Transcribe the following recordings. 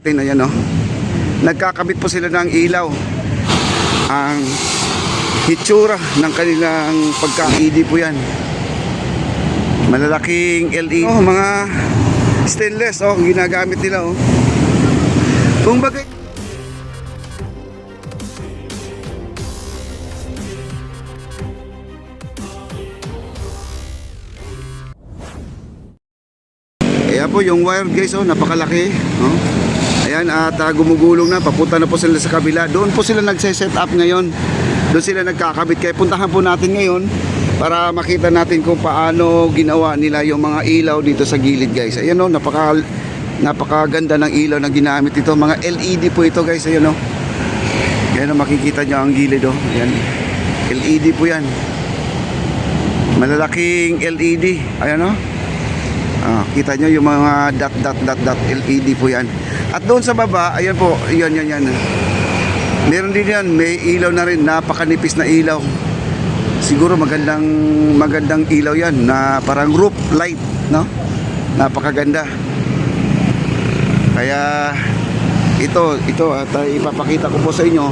Ayan, nagkakabit po sila ng ilaw. Ang hitsura ng kanilang pagka-LED po yan. Malalaking LED. Mga stainless ginagamit nila. Kung bagay ayan po yung wire guys, napakalaki. Ayan, at gumugulong na, papunta na po sila sa kabila. Doon po sila nagse-set up ngayon. Doon sila nagkakabit. Kaya puntahan po natin ngayon para makita natin kung paano ginawa nila yung mga ilaw dito sa gilid guys. Ayan napakaganda ng ilaw na ginamit ito. Mga LED po ito guys. Ayan Ayan makikita nyo ang gilid. Ayan, LED po yan. Malalaking LED. Ayan kita nyo yung mga dot LED po yan. At doon sa baba, ayan po, yan. Meron din yan, may ilaw na rin, napakanipis na ilaw. Siguro magandang ilaw yan, na parang roof light, napakaganda. Kaya ito at ipapakita ko po sa inyo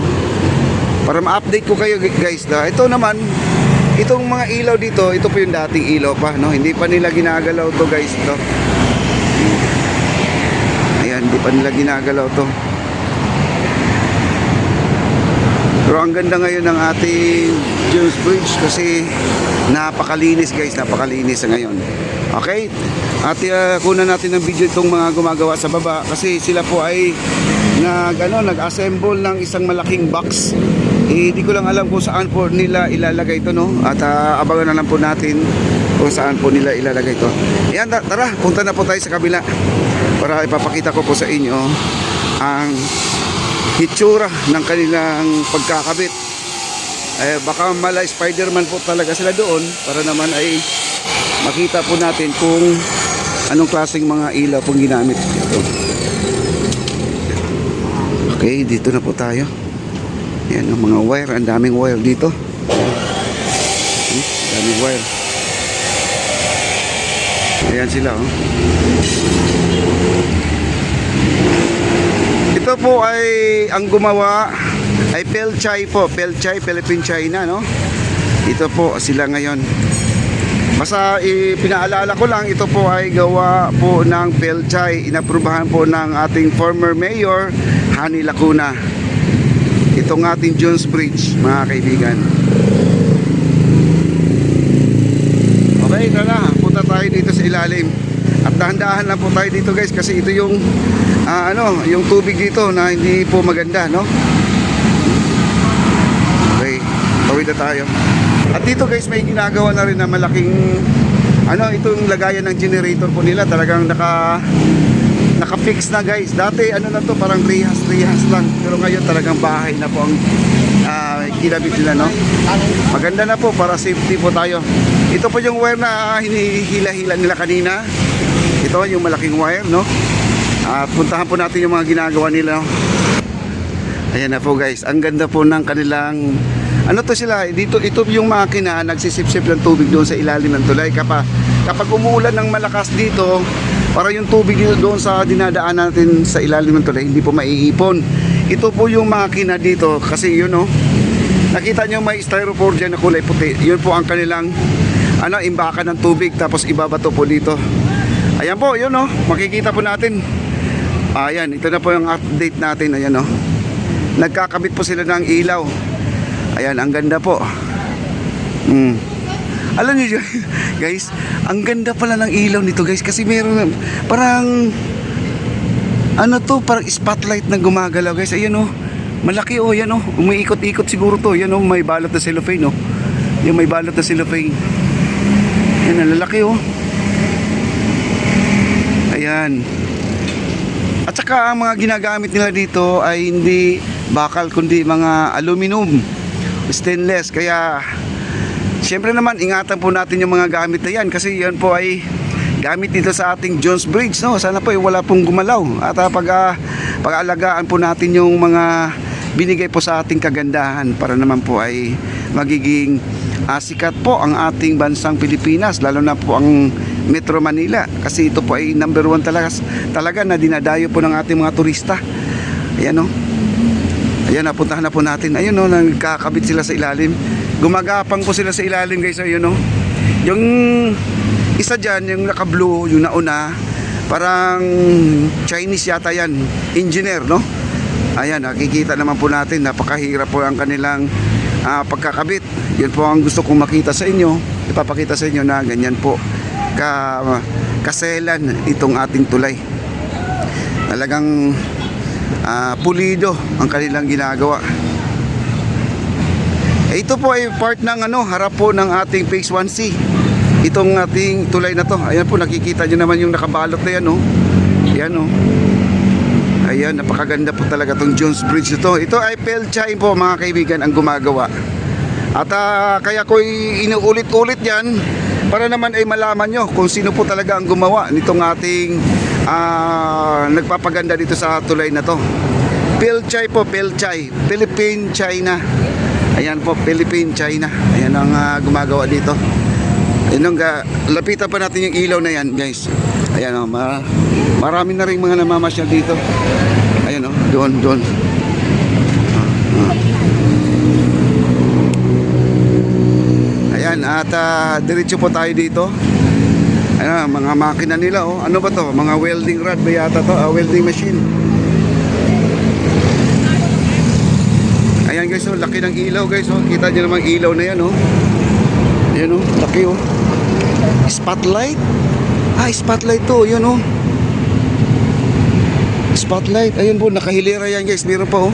para ma-update ko kayo guys. Ito naman, itong mga ilaw dito, ito po yung dating ilaw pa, hindi pa nila ginagalaw to guys. Ayan, hindi pa nila ginagalaw to. Pero ang ganda ngayon ng ating Jones Bridge kasi napakalinis guys, napakalinis ngayon. Okay? At kunan natin ng video itong mga gumagawa sa baba kasi sila po ay nag-assemble ng isang malaking box. Hindi ko lang alam kung saan po nila ilalagay ito, At abangan na lang po natin kung saan po nila ilalagay ito. Ayan, tara, punta na po tayo sa kabila para ipapakita ko po sa inyo ang hitsura ng kanilang pagkakabit. Baka mala Spider-Man po talaga sila doon para naman ay makita po natin kung anong klaseng mga ilaw pong ginamit dito. Okay, dito na po tayo. Yan ang mga wire, ang daming wire dito. Daming wire. Ayan sila. Ito po ay ang gumawa ay Pelchay po, Pelchay, Philippine China, Ito po sila ngayon. Basta pinaalala ko lang, ito po ay gawa po ng Pelchay. Inaprubahan po ng ating former mayor, Hani Lacuna. Itong ating Jones Bridge, mga kaibigan. Okay, tara, punta tayo dito sa ilalim. At dahan-dahan lang po tayo dito guys kasi ito yung yung tubig dito na hindi po maganda, Okay, tawid na tayo. At dito guys may ginagawa na rin na malaking itong lagayan ng generator po nila, talagang naka-fix na guys. Dati na to, parang rehas lang. Pero ngayon talagang bahay na po ang kinabit nila, Maganda na po para safety po tayo. Ito po yung wire na hinihila-hila nila kanina. Ito yung malaking wire, At puntahan po natin yung mga ginagawa nila. Ayan na po guys. Ang ganda po ng kanilang to sila, dito ito yung makina nagsisip-sip ng tubig doon sa ilalim ng tulay. Kapag umuulan ng malakas dito, para yung tubig dito doon sa dinadaan natin sa ilalim ng tulay hindi po maiipon. Ito po yung makina dito kasi nakita nyo may styrofoam dyan na kulay puti. Yun po ang kanilang imbakan ng tubig tapos ibabato po dito. Ayan po, yun makikita po natin. Ayan, ito na po yung update natin. Ayan nagkakabit po sila ng ilaw. Ayan, ang ganda po. Alam niyo guys, ang ganda pala ng ilaw nito guys kasi meron parang parang spotlight na gumagalaw guys. Ayan malaki yan umiikot-ikot siguro to. Yan may balot na cellophane Yung may balot na cellophane. Yan, ang lalaki Ayan. At saka ang mga ginagamit nila dito ay hindi bakal kundi mga aluminum, stainless. Kaya syempre naman ingatan po natin yung mga gamit na yan kasi yan po ay gamit dito sa ating Jones Bridge, Sana po wala pong gumalaw at pag-aalagaan po natin yung mga binigay po sa ating kagandahan para naman po ay magiging sikat po ang ating bansang Pilipinas, lalo na po ang Metro Manila, kasi ito po ay number 1 talaga na dinadayo po ng ating mga turista. Ayan o. Ayan, napuntahan na po natin. Ayun o, nagkakabit sila sa ilalim. Gumagapang po sila sa ilalim guys. Ayun o. Yung isa dyan, yung naka-blue, yung nauna, parang Chinese yata yan. Engineer, no? Ayan, nakikita naman po natin. Napakahirap po ang kanilang pagkakabit. Yun po ang gusto kong makita sa inyo. Ipapakita sa inyo na ganyan po kaselan itong ating tulay. Talagang pulido ang kanilang ginagawa. Ito po ay part ng harap po ng ating Phase 1C. Itong ating tulay na to. Ayan po, nakikita nyo naman yung nakabalot na yan, oh. Ayan, oh. Ayan, napakaganda po talaga itong Jones Bridge ito. Ito ay Pelchay po mga kaibigan ang gumagawa. At kaya ko inuulit-ulit yan para naman ay malaman nyo kung sino po talaga ang gumawa nitong ating nagpapaganda dito sa tulay na to. Pelchay po, Pelchay, Philippine China. Ayan po, Philippine China. Ayan ang gumagawa dito. Ayan, lapitan pa natin yung ilaw na yan guys. Ayan o, marami na rin mga namamasyal dito. Ayan o, doon. Ayan, at diretso po tayo dito. Ayan, mga makina nila oh. Ano ba to? Mga welding rod ba yata to? Welding machine. Ayan guys, oh, laki ng ilaw guys oh. Kita nyo naman ilaw na yan oh. Ayan oh, laki oh. Spotlight. Spotlight to, yun oh. Spotlight, ayun po, nakahilera yan guys. Meron pa oh.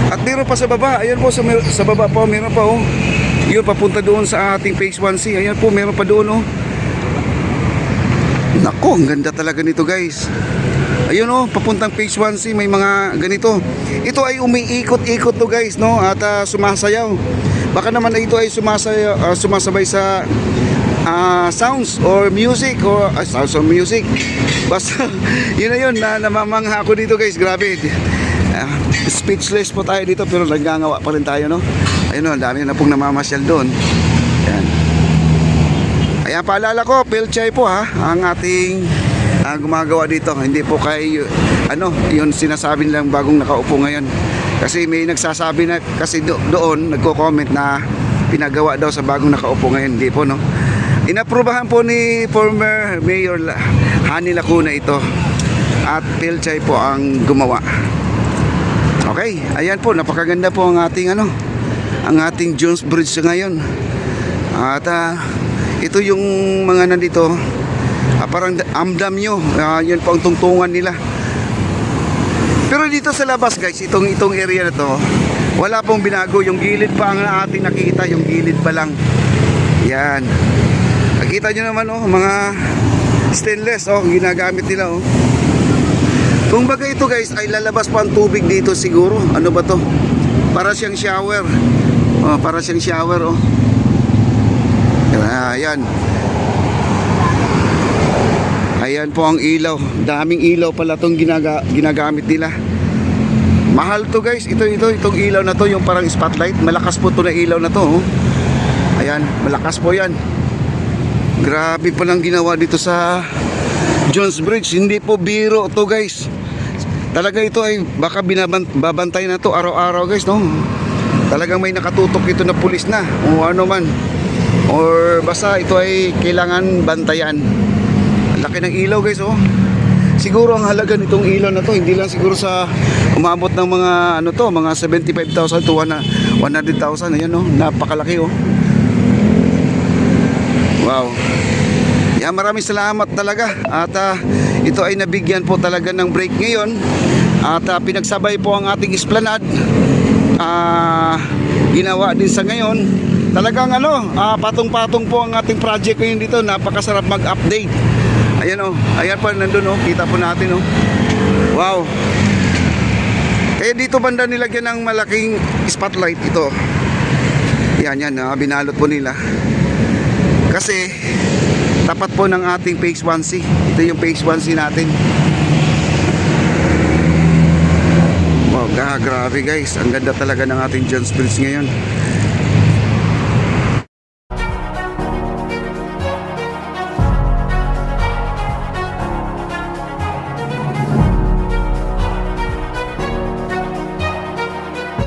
At meron pa sa baba. Ayan po, sa baba po, meron pa oh. Yun, papunta doon sa ating Phase 1C. Ayan po, meron pa doon oh. Nako, ang ganda talaga nito guys. Ayun oh, papuntang Phase 1C may mga ganito. Ito ay umiikot-ikot to guys, no? At sumasayaw. Baka naman ito ay sumasabay sa sounds or music or sounds or music. Basta yun na yun na namamangha ako dito guys. Grabe. Speechless po tayo dito pero nagngangawa pa rin tayo, no? Ayun oh, dami na pong namamasyal doon. Ayan. Ayan, paalala ko, Pelchay po ha, ang ating gumagawa dito. Hindi po kay yun sinasabi nilang bagong nakaupo ngayon. Kasi may nagsasabi na kasi doon nagko-comment na pinagawa daw sa bagong nakaupo ngayon. Hindi po, no? Inaprubahan po ni former Mayor Hani Lacuna ito. At Pelchay po ang gumawa. Okay, ayan po, napakaganda po ang ating ang ating Jones Bridge ngayon. At ito yung mga nandito, parang amdam nyo, yun po ang tungtungan nila. Pero dito sa labas guys, itong area na to, wala pong binago. Yung gilid pa ang ating nakikita, yung gilid pa lang. Yan. Nakita nyo naman oh, mga stainless oh, ginagamit nila oh. Kung baga ito guys, ay lalabas pa ang tubig dito siguro. Ano ba to? Para siyang shower. Oh, para siyang shower oh. Ayan. Ayan po ang ilaw. Daming ilaw pala itong ginagamit nila. Mahal to guys. Itong ilaw na to, yung parang spotlight. Malakas po ito na ilaw na to oh. Ayan, malakas po yan. Grabe pa lang ginawa dito sa Jones Bridge. Hindi po biro to guys. Talaga ito ay baka babantay na to araw-araw guys, no? Talagang may nakatutok ito na pulis na o ano man, or basta ito ay kailangan bantayan. Laki ng ilaw guys oh. Siguro ang halaga nitong ilaw na to hindi lang siguro sa umabot ng mga mga 75,000 to 100,000. Ayan oh, napakalaki oh. Wow. Yan, maraming salamat talaga. At ito ay nabigyan po talaga ng break ngayon. At pinagsabay po ang ating esplanade. Ginawa din sa ngayon. Talagang patong-patong po ang ating project ngayon dito. Napakasarap mag-update. Ayan oh, ayan po nandun oh, kita po natin oh. Wow. Kaya dito banda nilagyan ng malaking spotlight ito. Yan, binalot po nila. Kasi tapat po ng ating Phase 1C. Ito yung Phase 1C natin. Wow, grabe guys. Ang ganda talaga ng ating Jones Bridge ngayon.